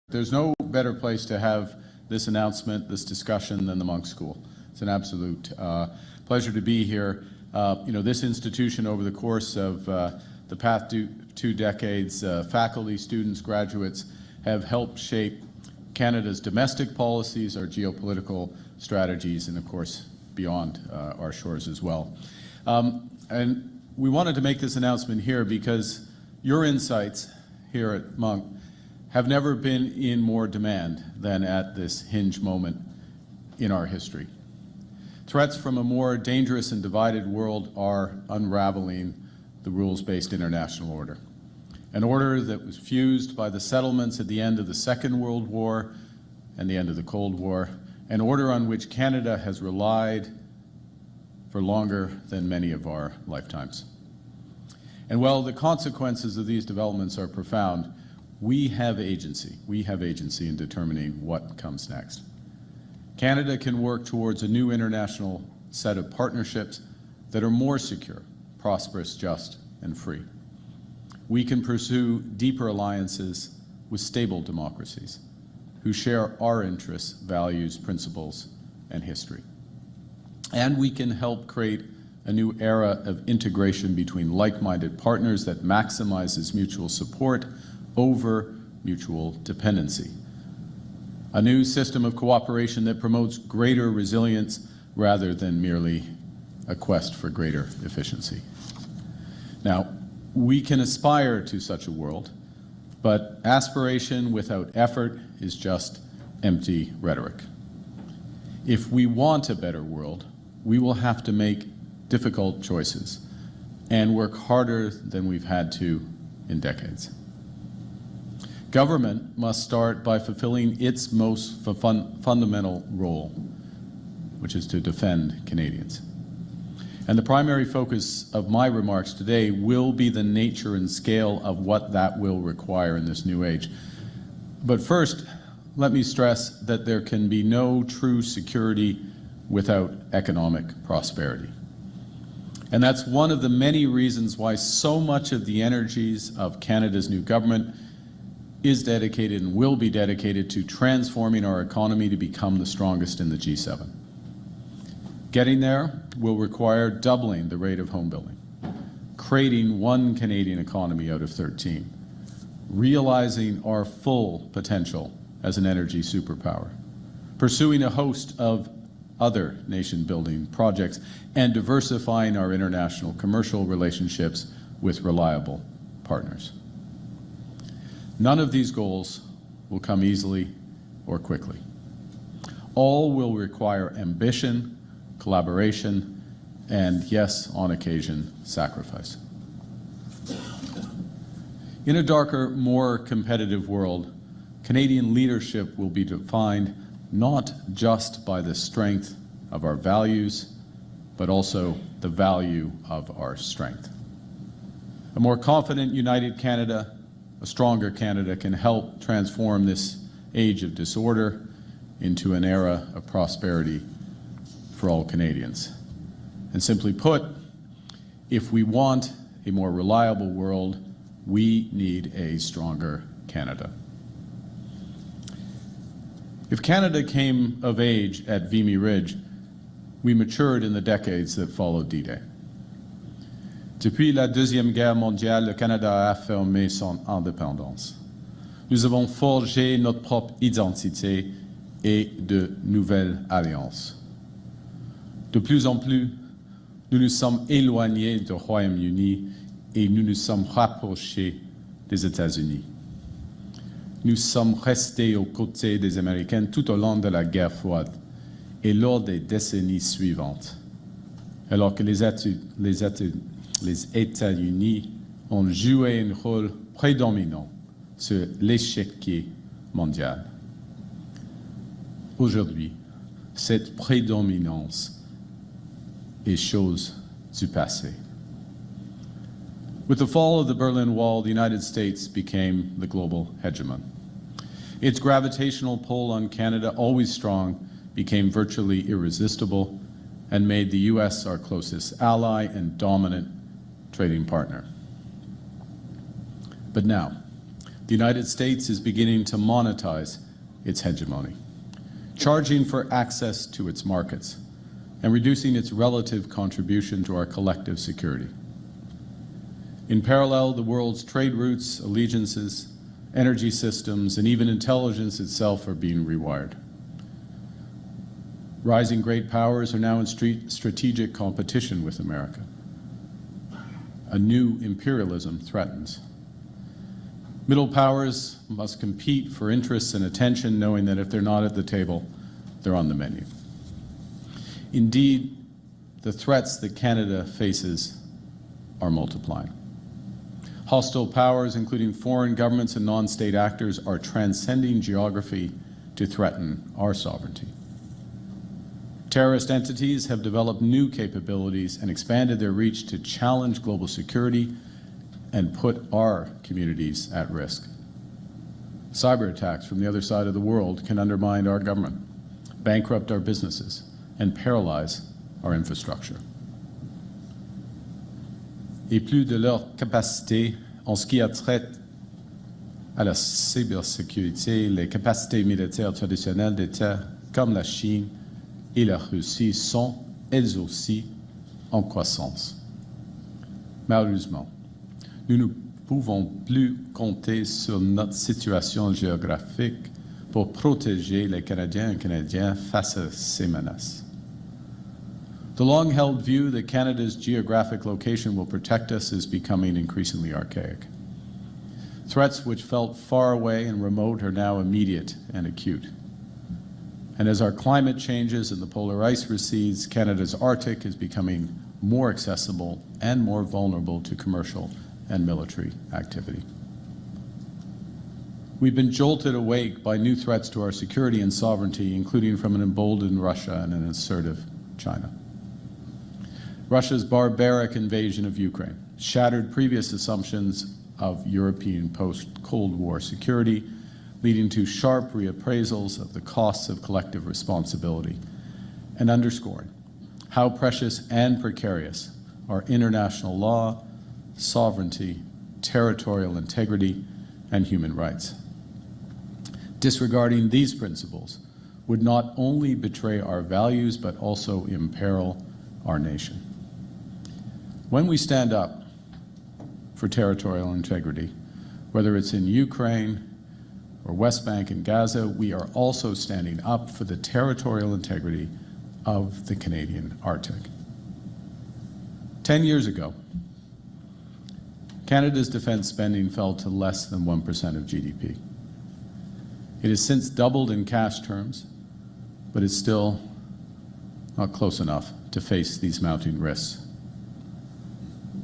There's no better place to have this announcement, this discussion, than the Munk School. It's an absolute pleasure to be here. This institution, over the course of the past two decades, faculty, students, graduates have helped shape Canada's domestic policies, our geopolitical strategies, and of course beyond our shores as well. And we wanted to make this announcement here because your insights here at Munk have never been in more demand than at this hinge moment in our history. Threats from a more dangerous and divided world are unraveling the rules-based international order. An order that was fused by the settlements at the end of the Second World War and the end of the Cold War, an order on which Canada has relied for longer than many of our lifetimes. And while the consequences of these developments are profound, we have agency. We have agency in determining what comes next. Canada can work towards a new international set of partnerships that are more secure, prosperous, just, and free. We can pursue deeper alliances with stable democracies who share our interests, values, principles, and history. And we can help create a new era of integration between like-minded partners that maximizes mutual support over mutual dependency. A new system of cooperation that promotes greater resilience rather than merely a quest for greater efficiency. Now, we can aspire to such a world, but aspiration without effort is just empty rhetoric. If we want a better world, we will have to make difficult choices and work harder than we've had to in decades. Government must start by fulfilling its most fundamental role, which is to defend Canadians. And the primary focus of my remarks today will be the nature and scale of what that will require in this new age. But first, let me stress that there can be no true security without economic prosperity. And that's one of the many reasons why so much of the energies of Canada's new government is dedicated and will be dedicated to transforming our economy to become the strongest in the G7. Getting there will require doubling the rate of home building, creating one Canadian economy out of 13, realizing our full potential as an energy superpower, pursuing a host of other nation-building projects, and diversifying our international commercial relationships with reliable partners. None of these goals will come easily or quickly. All will require ambition, collaboration, and, yes, on occasion, sacrifice. In a darker, more competitive world, Canadian leadership will be defined not just by the strength of our values, but also the value of our strength. A more confident, united Canada, a stronger Canada can help transform this age of disorder into an era of prosperity for all Canadians. And simply put, if we want a more reliable world, we need a stronger Canada. If Canada came of age at Vimy Ridge, we matured in the decades that followed D-Day. Depuis la Deuxième Guerre mondiale, le Canada a affirmé son indépendance. Nous avons forgé notre propre identité et de nouvelles alliances. De plus en plus, nous nous sommes éloignés du Royaume-Uni et nous nous sommes rapprochés des États-Unis. Nous sommes restés aux côtés des Américains tout au long de la guerre froide et lors des décennies suivantes, alors que les États-Unis ont joué un rôle prédominant sur l'échiquier mondial. Aujourd'hui, cette prédominance est chose du passé. With the fall of the Berlin Wall, the United States became the global hegemon. Its gravitational pull on Canada, always strong, became virtually irresistible and made the US our closest ally and dominant trading partner. But now, The United States is beginning to monetize its hegemony, charging for access to its markets and reducing its relative contribution to our collective security. In parallel, the world's trade routes, allegiances, energy systems, and even intelligence itself are being rewired. Rising great powers are now in strategic competition with America. A new imperialism threatens. Middle powers must compete for interests and attention, knowing that if they're not at the table, they're on the menu. Indeed, the threats that Canada faces are multiplying. Hostile powers, including foreign governments and non-state actors, are transcending geography to threaten our sovereignty. Terrorist entities have developed new capabilities and expanded their reach to challenge global security and put our communities at risk. Cyber attacks from the other side of the world can undermine our government, bankrupt our businesses, and paralyze our infrastructure. Et plus de leur capacité en ce qui a trait à la cybersécurité, les capacités militaires traditionnelles d'États comme la Chine et la Russie sont, elles aussi, en croissance. Malheureusement, nous ne pouvons plus compter sur notre situation géographique pour protéger les Canadiens et Canadiennes face à ces menaces. The long-held view that Canada's geographic location will protect us is becoming increasingly archaic. Threats which felt far away and remote are now immediate and acute. And as our climate changes and the polar ice recedes, Canada's Arctic is becoming more accessible and more vulnerable to commercial and military activity. We've been jolted awake by new threats to our security and sovereignty, including from an emboldened Russia and an assertive China. Russia's barbaric invasion of Ukraine shattered previous assumptions of European post-Cold War security, leading to sharp reappraisals of the costs of collective responsibility and underscoring how precious and precarious are international law, sovereignty, territorial integrity, and human rights. Disregarding these principles would not only betray our values, but also imperil our nation. When we stand up for territorial integrity, whether it's in Ukraine or West Bank and Gaza, we are also standing up for the territorial integrity of the Canadian Arctic. 10 years ago, Canada's defense spending fell to less than 1% of GDP. It has since doubled in cash terms, but it's still not close enough to face these mounting risks.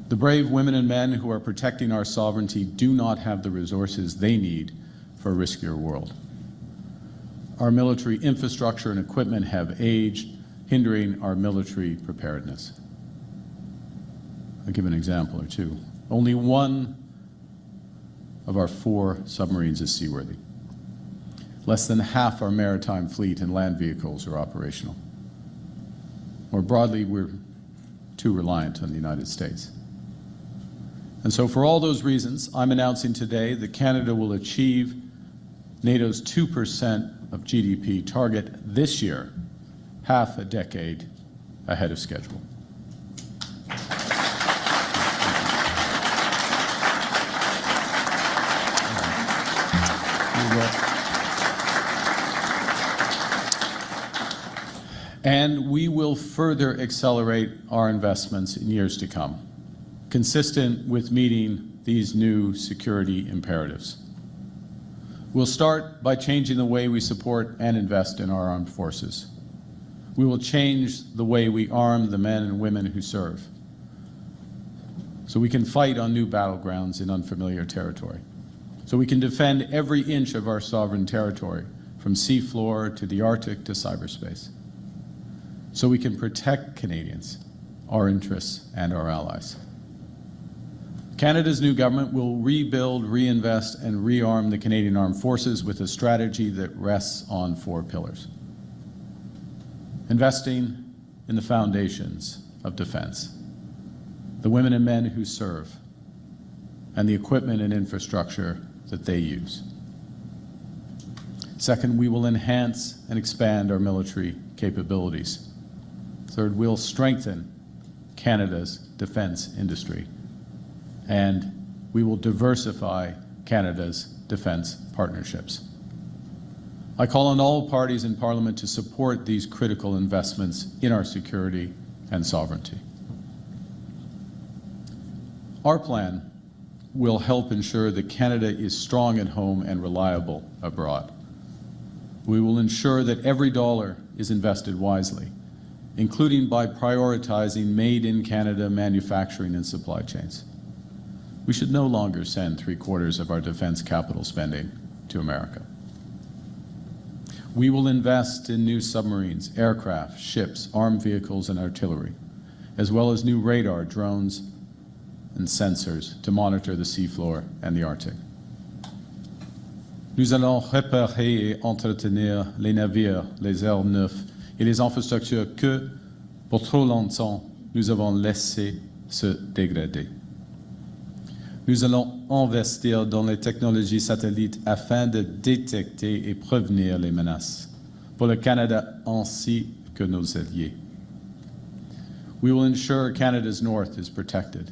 The brave women and men who are protecting our sovereignty do not have the resources they need for a riskier world. Our military infrastructure and equipment have aged, hindering our military preparedness. I'll give an example or two. Only one of our 4 submarines is seaworthy. Less than half our maritime fleet and land vehicles are operational. More broadly, we're too reliant on the United States. And so for all those reasons, I'm announcing today that Canada will achieve NATO's 2% of GDP target this year, half a decade ahead of schedule. And we will further accelerate our investments in years to come, consistent with meeting these new security imperatives. We'll start by changing the way we support and invest in our armed forces. We will change the way we arm the men and women who serve, so we can fight on new battlegrounds in unfamiliar territory, so we can defend every inch of our sovereign territory, from seafloor to the Arctic to cyberspace, so we can protect Canadians, our interests, and our allies. Canada's new government will rebuild, reinvest, and rearm the Canadian Armed Forces with a strategy that rests on 4 pillars. Investing in the foundations of defense, the women and men who serve, and the equipment and infrastructure that they use. Second, we will enhance and expand our military capabilities. Third, we'll strengthen Canada's defense industry. And we will diversify Canada's defense partnerships. I call on all parties in Parliament to support these critical investments in our security and sovereignty. Our plan will help ensure that Canada is strong at home and reliable abroad. We will ensure that every dollar is invested wisely, including by prioritizing made-in-Canada manufacturing and supply chains. We should no longer send 3/4 of our defense capital spending to America. We will invest in new submarines, aircraft, ships, armed vehicles, and artillery, as well as new radar, drones, and sensors to monitor the seafloor and the Arctic. Nous allons réparer et entretenir les navires, les aéronefs et les infrastructures que, pour trop longtemps, nous avons laissé se dégrader. Nous allons investir dans les technologies satellites afin de détecter et prévenir les menaces pour le Canada ainsi que nos alliés. We will ensure Canada's north is protected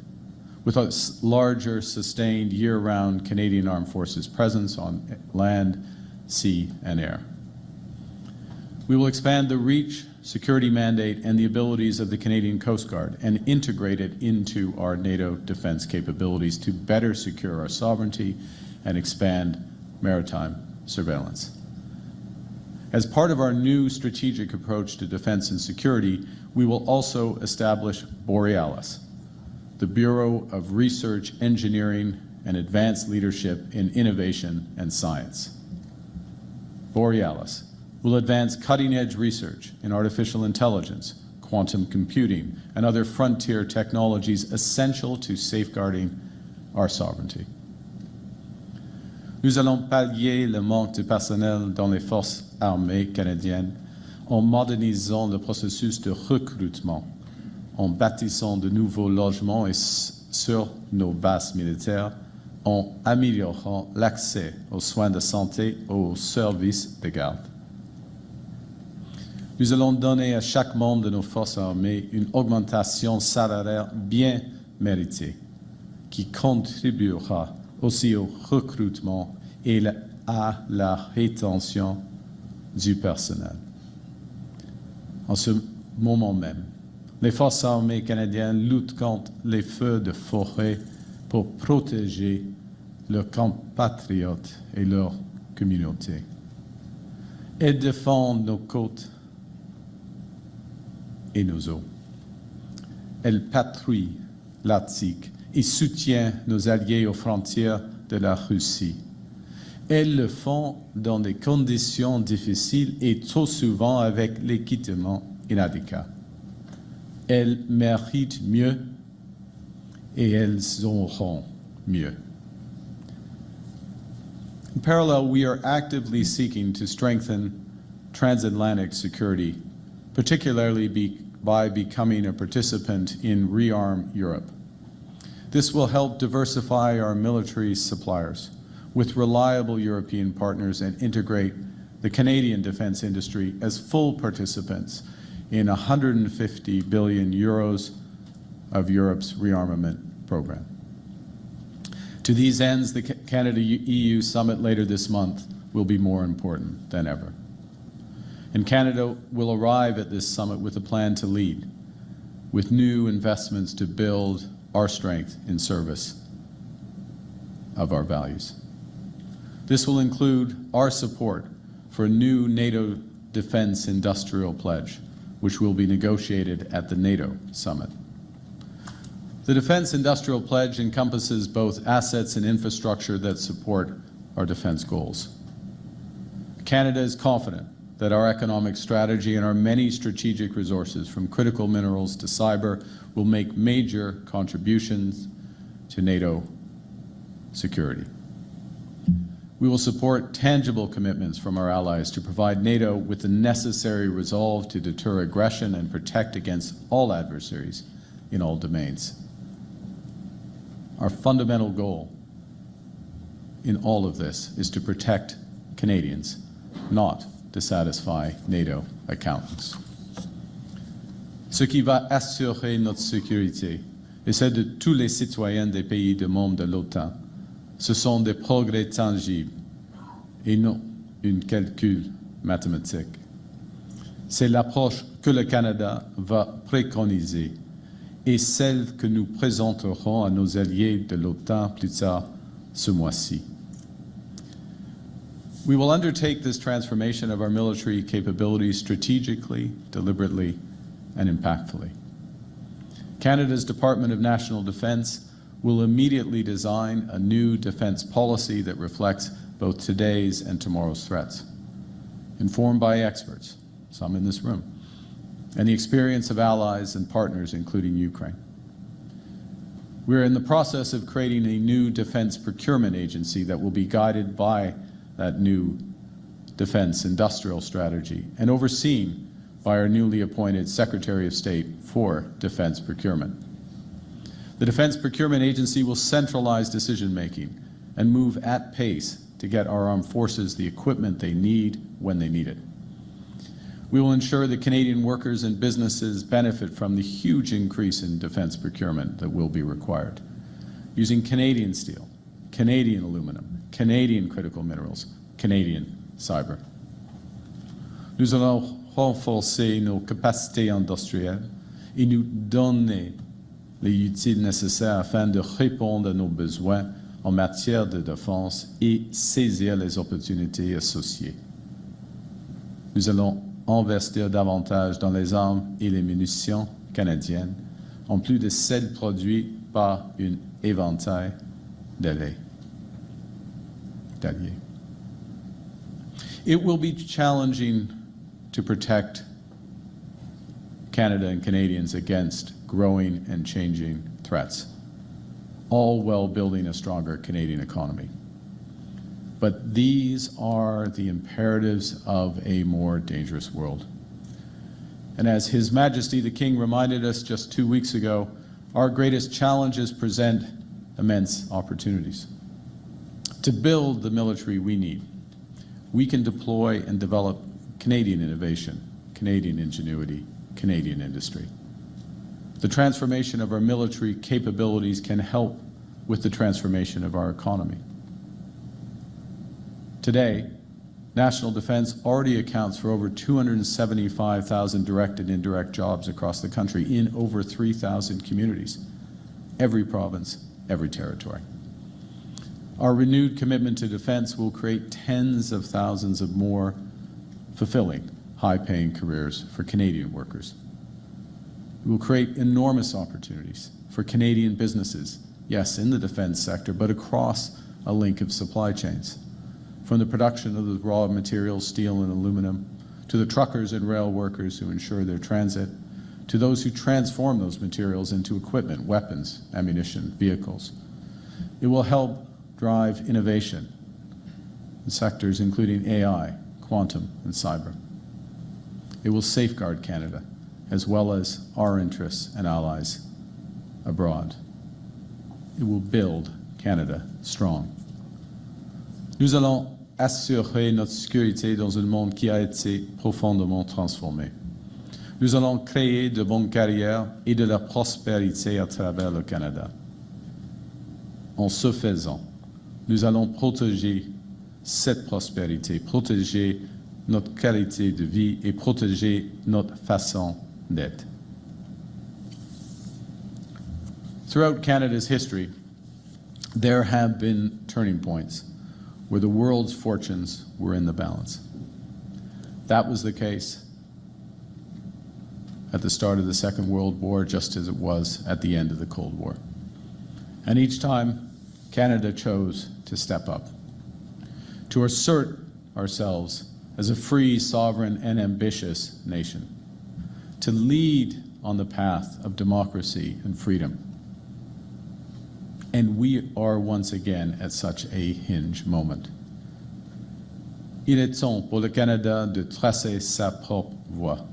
with a larger, sustained, year-round Canadian Armed Forces presence on land, sea, and air. We will expand the reach, security mandate, and the abilities of the Canadian Coast Guard and integrate it into our NATO defense capabilities to better secure our sovereignty and expand maritime surveillance. As part of our new strategic approach to defense and security, we will also establish Borealis, the Bureau of Research, Engineering, and Advanced Leadership in Innovation and Science. Borealis will advance cutting-edge research in artificial intelligence, quantum computing, and other frontier technologies essential to safeguarding our sovereignty. Nous allons pallier le manque de personnel dans les forces armées canadiennes en modernisant le processus de recrutement, en bâtissant de nouveaux logements et sur nos bases militaires, en améliorant l'accès aux soins de santé et aux services de garde. Nous allons donner à chaque membre de nos forces armées une augmentation salariale bien méritée, qui contribuera aussi au recrutement et à la rétention du personnel. En ce moment même, les forces armées canadiennes luttent contre les feux de forêt pour protéger leurs compatriotes et leurs communautés. Elles défendent nos côtes et nos eaux. Elles patrouillent l'Arctique et soutiennent nos alliés aux frontières de la Russie. Elles le font dans des conditions difficiles et trop souvent avec l'équipement inadéquat. Elles méritent mieux et elles auront mieux. In parallel, we are actively seeking to strengthen transatlantic security, particularly by becoming a participant in Rearm Europe. This will help diversify our military suppliers with reliable European partners and integrate the Canadian defense industry as full participants in 150 billion euros of Europe's rearmament program. To these ends, the Canada-EU summit later this month will be more important than ever. And Canada will arrive at this summit with a plan to lead, with new investments to build our strength in service of our values. This will include our support for a new NATO defense industrial pledge, which will be negotiated at the NATO summit. The Defense Industrial Pledge encompasses both assets and infrastructure that support our defense goals. Canada is confident that our economic strategy and our many strategic resources, from critical minerals to cyber, will make major contributions to NATO security. We will support tangible commitments from our allies to provide NATO with the necessary resolve to deter aggression and protect against all adversaries in all domains. Our fundamental goal in all of this is to protect Canadians, not to satisfy NATO accountants. Ce qui va assurer notre sécurité et celle de tous les citoyens des pays membres de l'OTAN, ce sont des progrès tangibles et non un calcul mathématique. C'est l'approche que le Canada va préconiser et celle que nous présenterons à nos alliés de l'OTAN plus tard ce mois-ci. We will undertake this transformation of our military capabilities strategically, deliberately, and impactfully. Canada's Department of National Defence will immediately design a new defence policy that reflects both today's and tomorrow's threats, informed by experts, some in this room, and the experience of allies and partners, including Ukraine. We're in the process of creating a new defense procurement agency that will be guided by that new defense industrial strategy and overseen by our newly appointed Secretary of State for Defense Procurement. The Defense Procurement Agency will centralize decision-making and move at pace to get our armed forces the equipment they need when they need it. We will ensure that Canadian workers and businesses benefit from the huge increase in defense procurement that will be required, using Canadian steel, Canadian aluminum, Canadian critical minerals, Canadian cyber. Nous allons renforcer nos capacités industrielles et nous donner les outils nécessaires afin de répondre à nos besoins en matière de défense et saisir les opportunités associées. Nous allons investir davantage dans les armes et les munitions canadiennes, en plus de celles produites par un éventail d'alliés. It will be challenging to protect Canada and Canadians against growing and changing threats, all while building a stronger Canadian economy. But these are the imperatives of a more dangerous world. And as His Majesty the King reminded us just 2 weeks ago, our greatest challenges present immense opportunities. To build the military we need, we can deploy and develop Canadian innovation, Canadian ingenuity, Canadian industry. The transformation of our military capabilities can help with the transformation of our economy. Today, national defense already accounts for over 275,000 direct and indirect jobs across the country in over 3,000 communities, every province, every territory. Our renewed commitment to defense will create tens of thousands of more fulfilling, high-paying careers for Canadian workers. It will create enormous opportunities for Canadian businesses, yes, in the defense sector, but across a link of supply chains, from the production of the raw materials, steel and aluminum, to the truckers and rail workers who ensure their transit, to those who transform those materials into equipment, weapons, ammunition, vehicles. It will help drive innovation in sectors including AI, quantum, and cyber. It will safeguard Canada, as well as our interests and allies abroad. It will build Canada strong. Nous allons assurer notre sécurité dans un monde qui a été profondément transformé. Nous allons créer de bonnes carrières et de la prospérité à travers le Canada. En ce faisant, nous allons protéger cette prospérité, protéger notre qualité de vie et protéger notre façon d'être. Throughout Canada's history, there have been turning points where the world's fortunes were in the balance. That was the case at the start of the Second World War, just as it was at the end of the Cold War. And each time, Canada chose to step up, to assert ourselves as a free, sovereign, and ambitious nation, to lead on the path of democracy and freedom. And we are once again at such a hinge moment. Il est temps pour le Canada de tracer sa propre voie,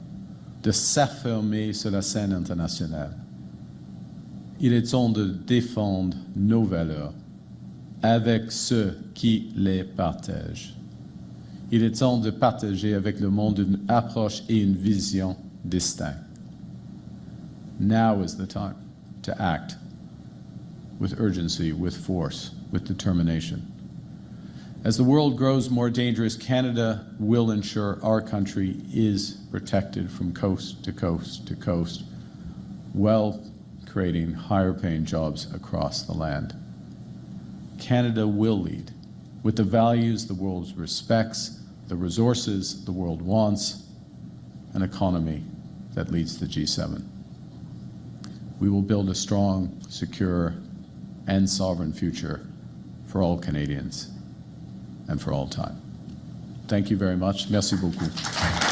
de s'affirmer sur la scène internationale. Il est temps de défendre nos valeurs avec ceux qui les partagent. Il est temps de partager avec le monde une approche et une vision distinctes. Now is the time to act with urgency, with force, with determination. As the world grows more dangerous, Canada will ensure our country is protected from coast to coast to coast, while creating higher paying jobs across the land. Canada will lead with the values the world respects, the resources the world wants, an economy that leads the G7. We will build a strong, secure, and sovereign future for all Canadians and for all time. Thank you very much. Merci beaucoup.